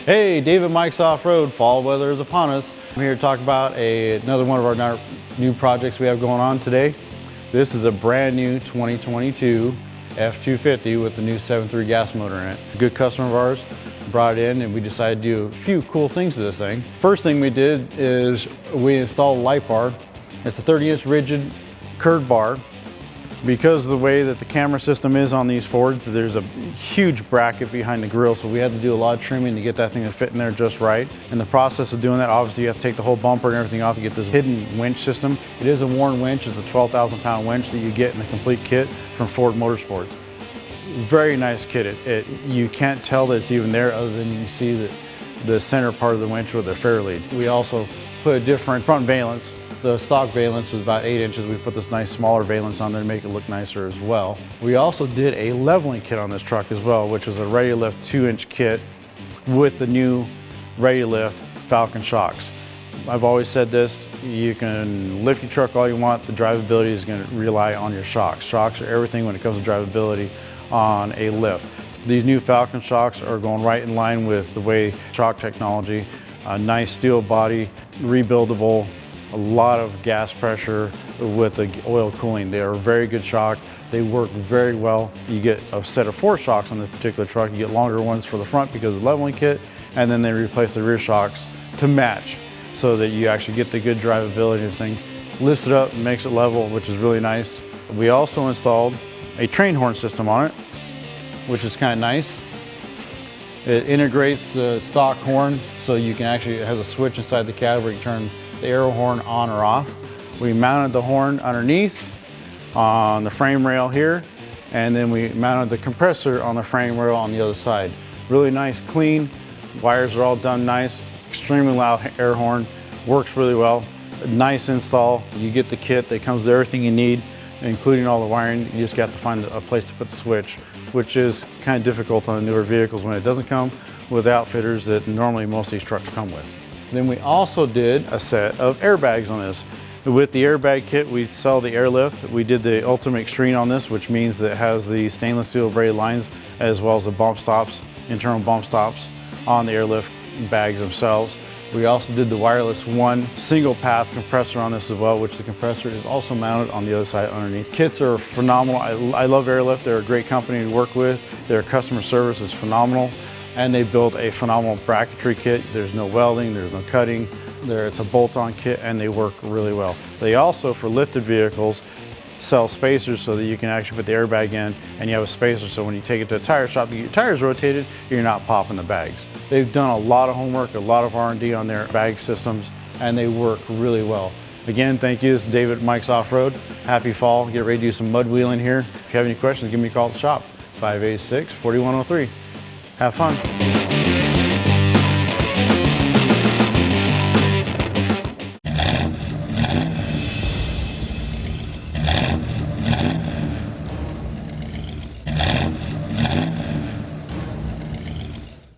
Hey, David Mike's Off-Road, fall weather is upon us. I'm here to talk about another one of our new projects we have going on today. This is a brand new 2022 F250 with the new 7.3 gas motor in it. A good customer of ours brought it in and we decided to do a few cool things to this thing. First thing we did is we installed a light bar. It's a 30-inch rigid curved bar. Because of the way that the camera system is on these Fords, there's a huge bracket behind the grille, so we had to do a lot of trimming to get that thing to fit in there just right. In the process of doing that, obviously you have to take the whole bumper and everything off to get this hidden winch system. It is a worn winch. It's a 12,000 pound winch that you get in the complete kit from Ford Motorsports. Very nice kit. You can't tell that it's even there other than you see the center part of the winch with the fair lead. We also put a different front valence. The stock valence was about 8 inches. We put this nice smaller valence on there to make it look nicer as well. We also did a leveling kit on this truck as well, which is a Ready-Lift 2-inch kit with the new Ready-Lift Falcon shocks. I've always said this, you can lift your truck all you want, the drivability is going to rely on your shocks. Shocks are everything when it comes to drivability on a lift. These new Falcon shocks are going right in line with the way shock technology, a nice steel body, rebuildable, a lot of gas pressure with the oil cooling. They are a very good shock. They work very well. You get a set of 4 shocks on this particular truck. You get longer ones for the front because of the leveling kit, and then they replace the rear shocks to match so that you actually get the good drivability. This thing lifts it up and makes it level, which is really nice. We also installed a train horn system on it, which is kind of nice. It integrates the stock horn so you can actually, it has a switch inside the cab where you turn the aero horn on or off. We mounted the horn underneath on the frame rail here, and then we mounted the compressor on the frame rail on the other side. Really nice, clean. Wires are all done nice. Extremely loud air horn. Works really well. A nice install. You get the kit that comes with everything you need, including all the wiring. You just got to find a place to put the switch, which is kind of difficult on the newer vehicles when it doesn't come with outfitters that normally most of these trucks come with. Then we also did a set of airbags on this. With the airbag kit, we sell the airlift. We did the ultimate extreme on this, which means that it has the stainless steel braided lines as well as the bump stops, internal bump stops on the airlift bags themselves. We also did the wireless 1 single path compressor on this as well, which the compressor is also mounted on the other side underneath. Kits are phenomenal. I love Airlift. They're a great company to work with. Their customer service is phenomenal. And they build a phenomenal bracketry kit. There's no welding, there's no cutting. It's a bolt-on kit and they work really well. They also, for lifted vehicles, sell spacers so that you can actually put the airbag in and you have a spacer so when you take it to a tire shop, you get your tires rotated, you're not popping the bags. They've done a lot of homework, a lot of R&D on their bag systems, and they work really well. Again, thank you. This is David Mike's Off-Road. Happy fall. Get ready to do some mud wheeling here. If you have any questions, give me a call at the shop, 586-4103. Have fun.